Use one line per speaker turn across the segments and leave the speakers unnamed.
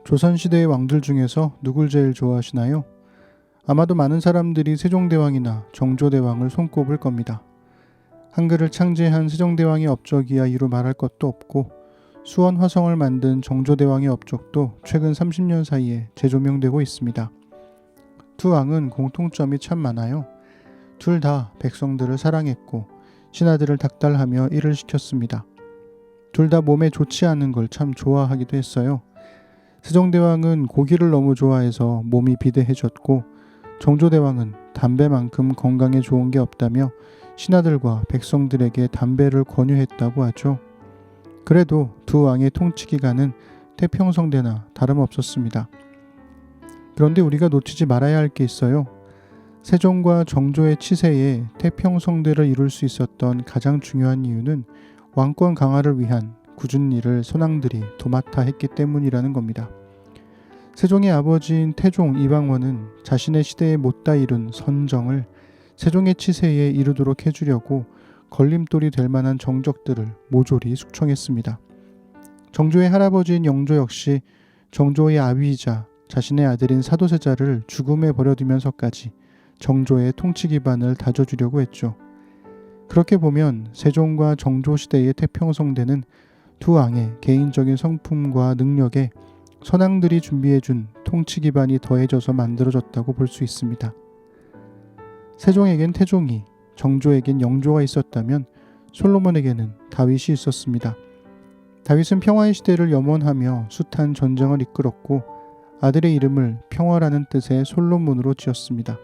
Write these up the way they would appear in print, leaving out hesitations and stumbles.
조선시대의 왕들 중에서 누굴 제일 좋아하시나요? 아마도 많은 사람들이 세종대왕이나 정조대왕을 손꼽을 겁니다. 한글을 창제한 세종대왕의 업적이야 이루 말할 것도 없고 수원 화성을 만든 정조대왕의 업적도 최근 30년 사이에 재조명되고 있습니다. 두 왕은 공통점이 참 많아요. 둘 다 백성들을 사랑했고 신하들을 닥달하며 일을 시켰습니다. 둘 다 몸에 좋지 않은 걸 참 좋아하기도 했어요. 세종대왕은 고기를 너무 좋아해서 몸이 비대해졌고 정조대왕은 담배만큼 건강에 좋은 게 없다며 신하들과 백성들에게 담배를 권유했다고 하죠. 그래도 두 왕의 통치 기간은 태평성대나 다름없었습니다. 그런데 우리가 놓치지 말아야 할 게 있어요. 세종과 정조의 치세에 태평성대를 이룰 수 있었던 가장 중요한 이유는 왕권 강화를 위한 굳은 일을 선왕들이 도맡아 했기 때문이라는 겁니다. 세종의 아버지인 태종 이방원은 자신의 시대에 못다 이룬 선정을 세종의 치세에 이루도록 해주려고 걸림돌이 될 만한 정적들을 모조리 숙청했습니다. 정조의 할아버지인 영조 역시 정조의 아비이자 자신의 아들인 사도세자를 죽음에 버려두면서까지 정조의 통치 기반을 다져주려고 했죠. 그렇게 보면 세종과 정조 시대의 태평성대는 두 왕의 개인적인 성품과 능력에 선왕들이 준비해준 통치 기반이 더해져서 만들어졌다고 볼 수 있습니다. 세종에겐 태종이, 정조에겐 영조가 있었다면 솔로몬에게는 다윗이 있었습니다. 다윗은 평화의 시대를 염원하며 숱한 전쟁을 이끌었고 아들의 이름을 평화라는 뜻의 솔로몬으로 지었습니다.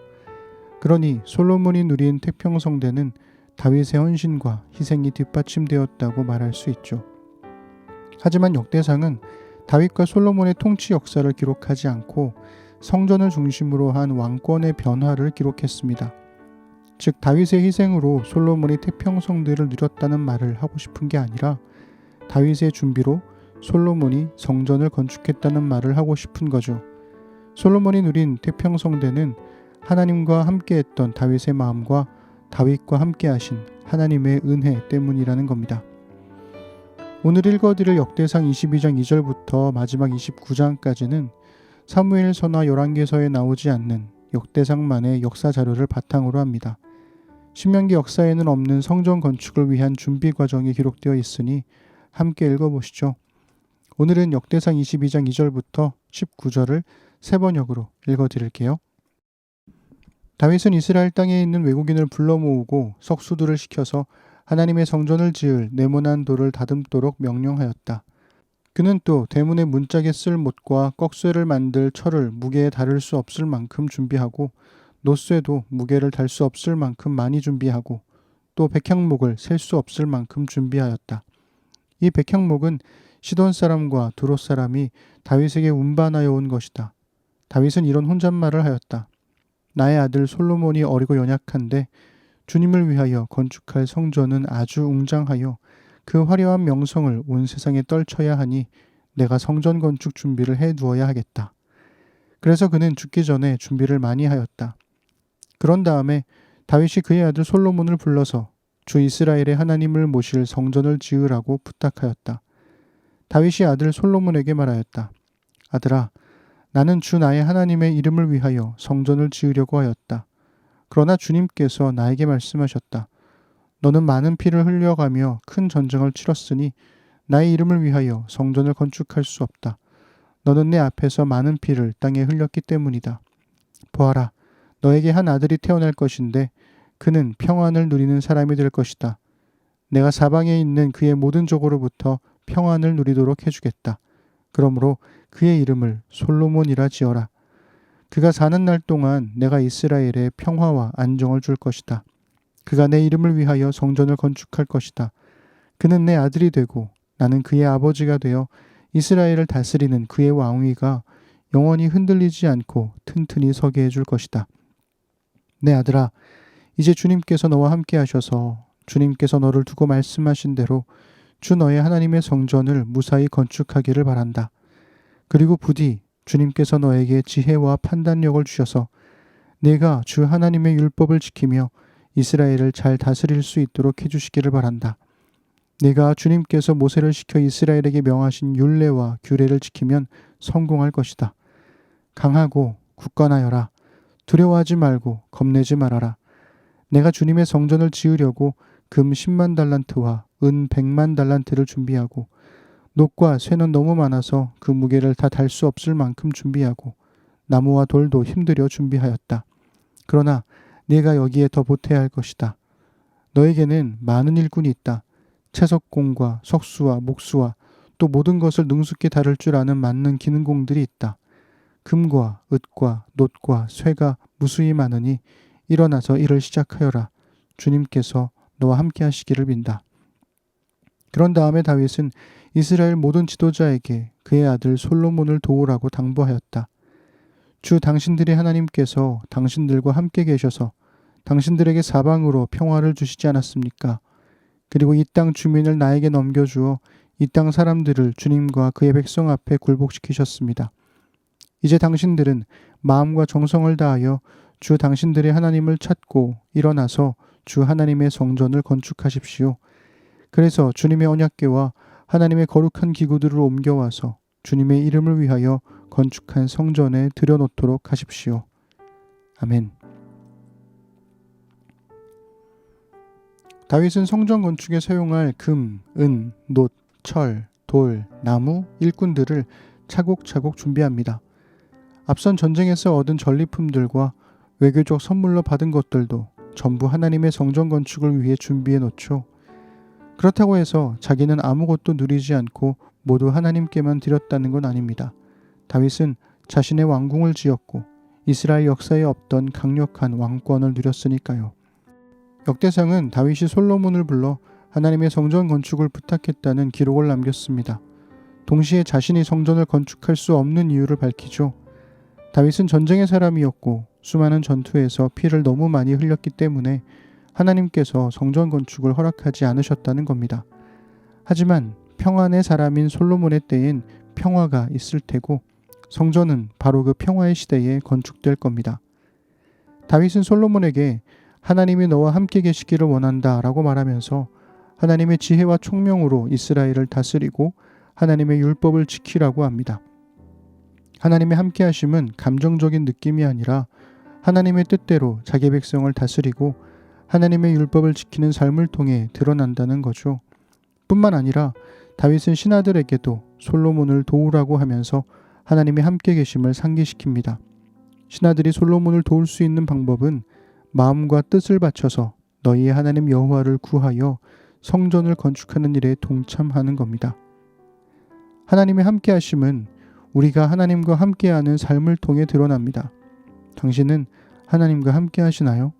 그러니 솔로몬이 누린 태평성대는 다윗의 헌신과 희생이 뒷받침되었다고 말할 수 있죠. 하지만 역대상은 다윗과 솔로몬의 통치 역사를 기록하지 않고 성전을 중심으로 한 왕권의 변화를 기록했습니다. 즉 다윗의 희생으로 솔로몬이 태평성대를 누렸다는 말을 하고 싶은 게 아니라 다윗의 준비로 솔로몬이 성전을 건축했다는 말을 하고 싶은 거죠. 솔로몬이 누린 태평성대는 하나님과 함께했던 다윗의 마음과 다윗과 함께하신 하나님의 은혜 때문이라는 겁니다. 오늘 읽어드릴 역대상 22장 2절부터 마지막 29장까지는 사무엘서나 열왕기서에 나오지 않는 역대상만의 역사 자료를 바탕으로 합니다. 신명기 역사에는 없는 성전 건축을 위한 준비 과정이 기록되어 있으니 함께 읽어보시죠. 오늘은 역대상 22장 2절부터 19절을 세 번역으로 읽어드릴게요. 다윗은 이스라엘 땅에 있는 외국인을 불러 모으고 석수들을 시켜서 하나님의 성전을 지을 네모난 돌을 다듬도록 명령하였다. 그는 또 대문의 문짝에 쓸 못과 꺽쇠를 만들 철을 무게에 다를 수 없을 만큼 준비하고 노쇠도 무게를 달 수 없을 만큼 많이 준비하고 또 백향목을 셀 수 없을 만큼 준비하였다. 이 백향목은 시돈 사람과 두롯 사람이 다윗에게 운반하여 온 것이다. 다윗은 이런 혼잣말을 하였다. 나의 아들 솔로몬이 어리고 연약한데 주님을 위하여 건축할 성전은 아주 웅장하여 그 화려한 명성을 온 세상에 떨쳐야 하니 내가 성전 건축 준비를 해 두어야 하겠다. 그래서 그는 죽기 전에 준비를 많이 하였다. 그런 다음에 다윗이 그의 아들 솔로몬을 불러서 주 이스라엘의 하나님을 모실 성전을 지으라고 부탁하였다. 다윗이 아들 솔로몬에게 말하였다. 아들아, 나는 주 나의 하나님의 이름을 위하여 성전을 지으려고 하였다. 그러나 주님께서 나에게 말씀하셨다. 너는 많은 피를 흘려가며 큰 전쟁을 치렀으니 나의 이름을 위하여 성전을 건축할 수 없다. 너는 내 앞에서 많은 피를 땅에 흘렸기 때문이다. 보아라, 너에게 한 아들이 태어날 것인데 그는 평안을 누리는 사람이 될 것이다. 내가 사방에 있는 그의 모든 족으로부터 평안을 누리도록 해주겠다. 그러므로 그의 이름을 솔로몬이라 지어라. 그가 사는 날 동안 내가 이스라엘에 평화와 안정을 줄 것이다. 그가 내 이름을 위하여 성전을 건축할 것이다. 그는 내 아들이 되고 나는 그의 아버지가 되어 이스라엘을 다스리는 그의 왕위가 영원히 흔들리지 않고 튼튼히 서게 해줄 것이다. 내 아들아, 이제 주님께서 너와 함께 하셔서 주님께서 너를 두고 말씀하신 대로 주 너의 하나님의 성전을 무사히 건축하기를 바란다. 그리고 부디 주님께서 너에게 지혜와 판단력을 주셔서 네가 주 하나님의 율법을 지키며 이스라엘을 잘 다스릴 수 있도록 해주시기를 바란다. 네가 주님께서 모세를 시켜 이스라엘에게 명하신 율례와 규례를 지키면 성공할 것이다. 강하고 굳건하여라. 두려워하지 말고 겁내지 말아라. 내가 주님의 성전을 지으려고 금 10만 달란트와 은 100만 달란트를 준비하고 놋과 쇠는 너무 많아서 그 무게를 다 달 수 없을 만큼 준비하고 나무와 돌도 힘들여 준비하였다. 그러나 네가 여기에 더 보태야 할 것이다. 너에게는 많은 일꾼이 있다. 채석공과 석수와 목수와 또 모든 것을 능숙히 다룰 줄 아는 많은 기능공들이 있다. 금과 읒과 놋과 쇠가 무수히 많으니 일어나서 일을 시작하여라. 주님께서 너와 함께 하시기를 빈다. 그런 다음에 다윗은 이스라엘 모든 지도자에게 그의 아들 솔로몬을 도우라고 당부하였다. 주 당신들의 하나님께서 당신들과 함께 계셔서 당신들에게 사방으로 평화를 주시지 않았습니까? 그리고 이 땅 주민을 나에게 넘겨주어 이 땅 사람들을 주님과 그의 백성 앞에 굴복시키셨습니다. 이제 당신들은 마음과 정성을 다하여 주 당신들의 하나님을 찾고 일어나서 주 하나님의 성전을 건축하십시오. 그래서 주님의 언약궤와 하나님의 거룩한 기구들을 옮겨와서 주님의 이름을 위하여 건축한 성전에 들여놓도록 하십시오. 아멘. 다윗은 성전 건축에 사용할 금, 은, 놋, 철, 돌, 나무, 일꾼들을 차곡차곡 준비합니다. 앞선 전쟁에서 얻은 전리품들과 외교적 선물로 받은 것들도 전부 하나님의 성전 건축을 위해 준비해 놓죠. 그렇다고 해서 자기는 아무것도 누리지 않고 모두 하나님께만 드렸다는 건 아닙니다. 다윗은 자신의 왕궁을 지었고 이스라엘 역사에 없던 강력한 왕권을 누렸으니까요. 역대상은 다윗이 솔로몬을 불러 하나님의 성전 건축을 부탁했다는 기록을 남겼습니다. 동시에 자신이 성전을 건축할 수 없는 이유를 밝히죠. 다윗은 전쟁의 사람이었고 수많은 전투에서 피를 너무 많이 흘렸기 때문에 하나님께서 성전 건축을 허락하지 않으셨다는 겁니다. 하지만 평안의 사람인 솔로몬의 때엔 평화가 있을 테고 성전은 바로 그 평화의 시대에 건축될 겁니다. 다윗은 솔로몬에게 하나님이 너와 함께 계시기를 원한다 라고 말하면서 하나님의 지혜와 총명으로 이스라엘을 다스리고 하나님의 율법을 지키라고 합니다. 하나님의 함께 하심은 감정적인 느낌이 아니라 하나님의 뜻대로 자기 백성을 다스리고 하나님의 율법을 지키는 삶을 통해 드러난다는 거죠. 뿐만 아니라 다윗은 신하들에게도 솔로몬을 도우라고 하면서 하나님의 함께 계심을 상기시킵니다. 신하들이 솔로몬을 도울 수 있는 방법은 마음과 뜻을 바쳐서 너희의 하나님 여호와를 구하여 성전을 건축하는 일에 동참하는 겁니다. 하나님의 함께 하심은 우리가 하나님과 함께하는 삶을 통해 드러납니다. 당신은 하나님과 함께 하시나요?